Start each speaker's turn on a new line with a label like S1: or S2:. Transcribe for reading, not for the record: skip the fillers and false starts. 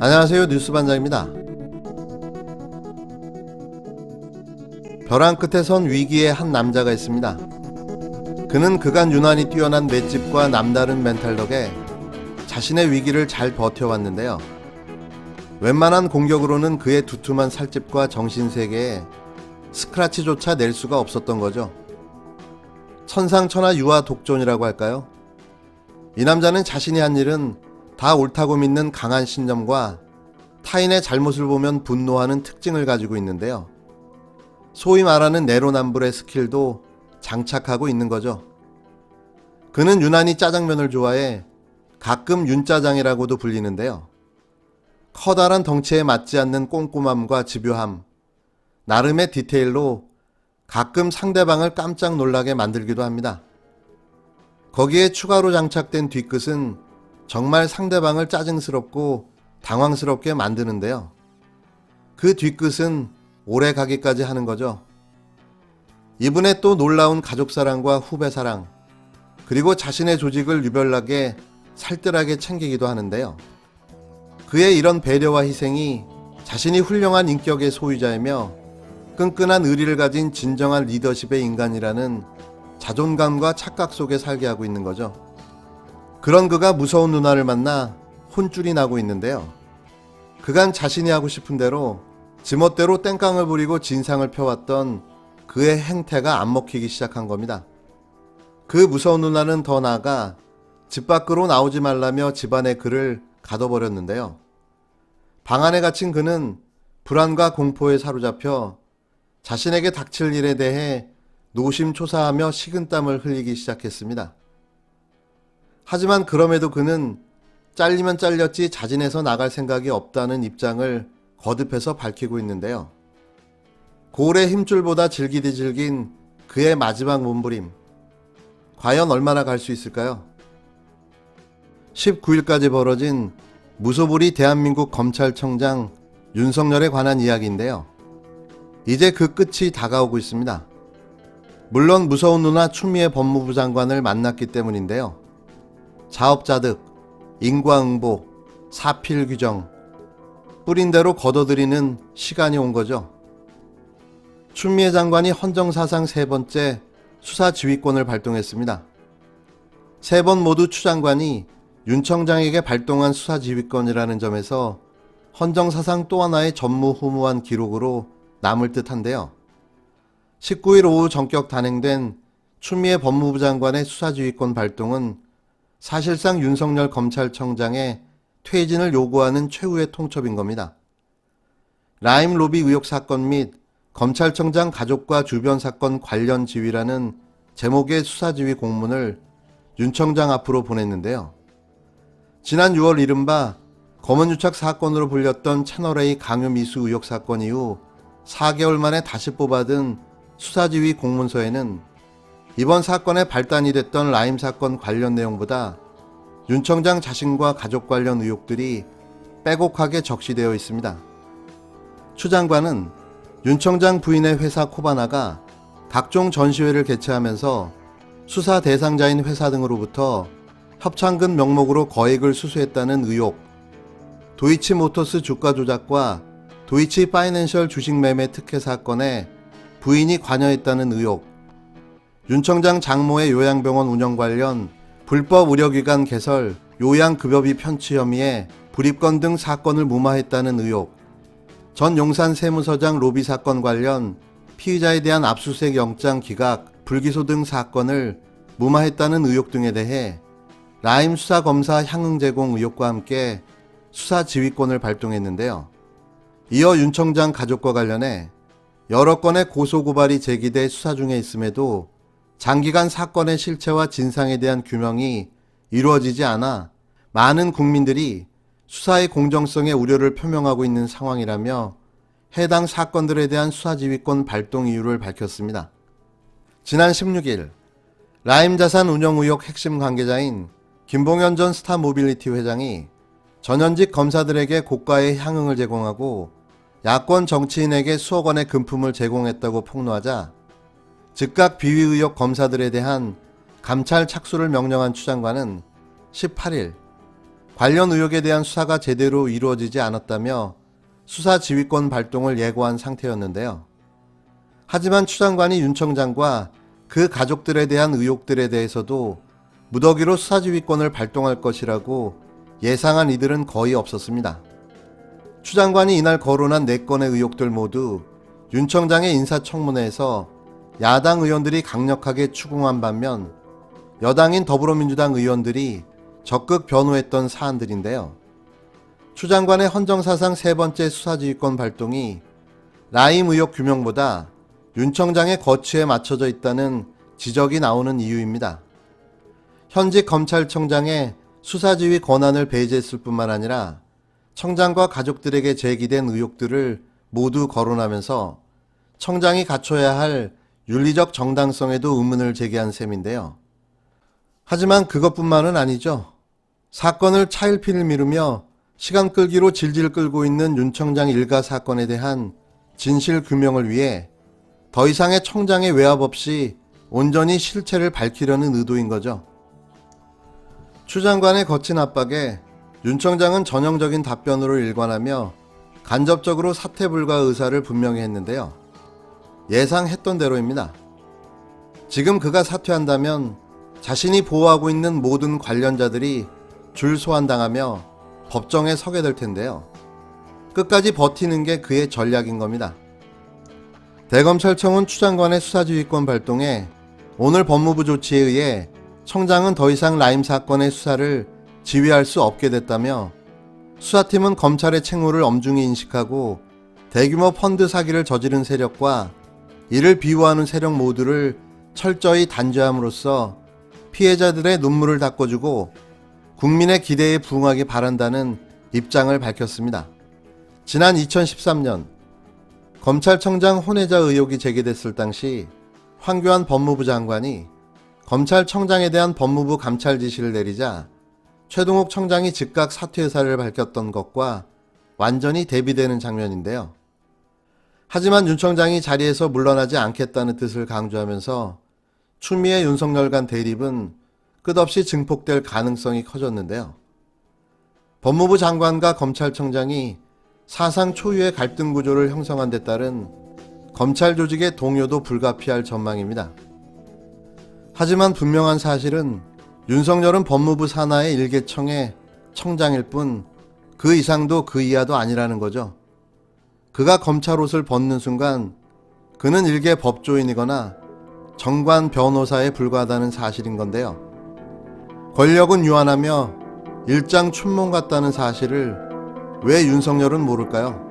S1: 안녕하세요. 뉴스반장입니다. 벼랑 끝에 선 위기의 한 남자가 있습니다. 그는 그간 유난히 뛰어난 맷집과 남다른 멘탈 덕에 자신의 위기를 잘 버텨왔는데요. 웬만한 공격으로는 그의 두툼한 살집과 정신세계에 스크라치조차 낼 수가 없었던 거죠. 천상천하 유아 독존이라고 할까요? 이 남자는 자신이 한 일은 다 옳다고 믿는 강한 신념과 타인의 잘못을 보면 분노하는 특징을 가지고 있는데요. 소위 말하는 내로남불의 스킬도 장착하고 있는 거죠. 그는 유난히 짜장면을 좋아해 가끔 윤짜장이라고도 불리는데요. 커다란 덩치에 맞지 않는 꼼꼼함과 집요함, 나름의 디테일로 가끔 상대방을 깜짝 놀라게 만들기도 합니다. 거기에 추가로 장착된 뒤끝은 정말 상대방을 짜증스럽고 당황스럽게 만드는데요. 그 뒤끝은 오래 가기까지 하는 거죠. 이분의 또 놀라운 가족사랑과 후배사랑, 그리고 자신의 조직을 유별나게 살뜰하게 챙기기도 하는데요. 그의 이런 배려와 희생이 자신이 훌륭한 인격의 소유자이며 끈끈한 의리를 가진 진정한 리더십의 인간이라는 자존감과 착각 속에 살게 하고 있는 거죠. 그런 그가 무서운 누나를 만나 혼쭐이 나고 있는데요. 그간 자신이 하고 싶은 대로 지멋대로 땡깡을 부리고 진상을 펴왔던 그의 행태가 안 먹히기 시작한 겁니다. 그 무서운 누나는 더 나아가 집 밖으로 나오지 말라며 집안의 그를 가둬버렸는데요. 방 안에 갇힌 그는 불안과 공포에 사로잡혀 자신에게 닥칠 일에 대해 노심초사하며 식은땀을 흘리기 시작했습니다. 하지만 그럼에도 그는 잘리면 잘렸지 자진해서 나갈 생각이 없다는 입장을 거듭해서 밝히고 있는데요. 고래 힘줄보다 질기디 질긴 그의 마지막 몸부림, 과연 얼마나 갈 수 있을까요? 19일까지 벌어진 무소불위 대한민국 검찰청장 윤석열에 관한 이야기인데요. 이제 그 끝이 다가오고 있습니다. 물론 무서운 누나 추미애 법무부 장관을 만났기 때문인데요. 자업자득, 인과응보, 사필규정, 뿌린 대로 걷어들이는 시간이 온 거죠. 추미애 장관이 헌정사상 세 번째 수사지휘권을 발동했습니다. 세 번 모두 추 장관이 윤 청장에게 발동한 수사지휘권이라는 점에서 헌정사상 또 하나의 전무후무한 기록으로 남을 듯한데요. 19일 오후 전격 단행된 추미애 법무부 장관의 수사지휘권 발동은 사실상 윤석열 검찰청장의 퇴진을 요구하는 최후의 통첩인 겁니다. 라임 로비 의혹 사건 및 검찰청장 가족과 주변 사건 관련 지휘라는 제목의 수사지휘 공문을 윤 청장 앞으로 보냈는데요. 지난 6월 이른바 검은유착 사건으로 불렸던 채널A 강요 미수 의혹 사건 이후 4개월 만에 다시 뽑아든 수사지휘 공문서에는 이번 사건의 발단이 됐던 라임 사건 관련 내용보다 윤 청장 자신과 가족 관련 의혹들이 빼곡하게 적시되어 있습니다. 추 장관은 윤 청장 부인의 회사 코바나가 각종 전시회를 개최하면서 수사 대상자인 회사 등으로부터 협찬금 명목으로 거액을 수수했다는 의혹, 도이치모터스 주가 조작과 도이치 파이낸셜 주식 매매 특혜 사건에 부인이 관여했다는 의혹, 윤 청장 장모의 요양병원 운영 관련 불법 의료기관 개설, 요양급여비 편취 혐의에 불입건 등 사건을 무마했다는 의혹, 전 용산 세무서장 로비 사건 관련 피의자에 대한 압수수색 영장 기각, 불기소 등 사건을 무마했다는 의혹 등에 대해 라임 수사검사 향응 제공 의혹과 함께 수사지휘권을 발동했는데요. 이어 윤 청장 가족과 관련해 여러 건의 고소고발이 제기돼 수사 중에 있음에도 장기간 사건의 실체와 진상에 대한 규명이 이루어지지 않아 많은 국민들이 수사의 공정성에 우려를 표명하고 있는 상황이라며 해당 사건들에 대한 수사지휘권 발동 이유를 밝혔습니다. 지난 16일 라임 자산 운영 의혹 핵심 관계자인 김봉현 전 스타모빌리티 회장이 전현직 검사들에게 고가의 향응을 제공하고 야권 정치인에게 수억 원의 금품을 제공했다고 폭로하자 즉각 비위 의혹 검사들에 대한 감찰 착수를 명령한 추 장관은 18일 관련 의혹에 대한 수사가 제대로 이루어지지 않았다며 수사 지휘권 발동을 예고한 상태였는데요. 하지만 추 장관이 윤 청장과 그 가족들에 대한 의혹들에 대해서도 무더기로 수사지휘권을 발동할 것이라고 예상한 이들은 거의 없었습니다. 추 장관이 이날 거론한 4건의 의혹들 모두 윤 청장의 인사청문회에서 야당 의원들이 강력하게 추궁한 반면 여당인 더불어민주당 의원들이 적극 변호했던 사안들인데요. 추 장관의 헌정사상 3번째 수사지휘권 발동이 라임 의혹 규명보다 윤 청장의 거취에 맞춰져 있다는 지적이 나오는 이유입니다. 현직 검찰청장의 수사지휘 권한을 배제했을 뿐만 아니라 청장과 가족들에게 제기된 의혹들을 모두 거론하면서 청장이 갖춰야 할 윤리적 정당성에도 의문을 제기한 셈인데요. 하지만 그것뿐만은 아니죠. 사건을 차일피일 미루며 시간 끌기로 질질 끌고 있는 윤 청장 일가 사건에 대한 진실 규명을 위해 더 이상의 청장의 외압 없이 온전히 실체를 밝히려는 의도인 거죠. 추 장관의 거친 압박에 윤 청장은 전형적인 답변으로 일관하며 간접적으로 사퇴 불가 의사를 분명히 했는데요. 예상했던 대로입니다. 지금 그가 사퇴한다면 자신이 보호하고 있는 모든 관련자들이 줄 소환당하며 법정에 서게 될 텐데요. 끝까지 버티는 게 그의 전략인 겁니다. 대검찰청은 추 장관의 수사지휘권 발동에 오늘 법무부 조치에 의해 청장은 더 이상 라임 사건의 수사를 지휘할 수 없게 됐다며 수사팀은 검찰의 책무를 엄중히 인식하고 대규모 펀드 사기를 저지른 세력과 이를 비호하는 세력 모두를 철저히 단죄함으로써 피해자들의 눈물을 닦아주고 국민의 기대에 부응하기 바란다는 입장을 밝혔습니다. 지난 2013년 검찰청장 혼외자 의혹이 제기됐을 당시 황교안 법무부 장관이 검찰청장에 대한 법무부 감찰 지시를 내리자 최동욱 청장이 즉각 사퇴 의사를 밝혔던 것과 완전히 대비되는 장면인데요. 하지만 윤 청장이 자리에서 물러나지 않겠다는 뜻을 강조하면서 추미애 윤석열 간 대립은 끝없이 증폭될 가능성이 커졌는데요. 법무부 장관과 검찰청장이 사상 초유의 갈등 구조를 형성한 데 따른 검찰 조직의 동요도 불가피할 전망입니다. 하지만 분명한 사실은 윤석열은 법무부 산하의 일개청의 청장일 뿐 그 이상도 그 이하도 아니라는 거죠. 그가 검찰 옷을 벗는 순간 그는 일개 법조인이거나 정관 변호사에 불과하다는 사실인 건데요. 권력은 유한하며 일장 춘몽 같다는 사실을 왜 윤석열은 모를까요?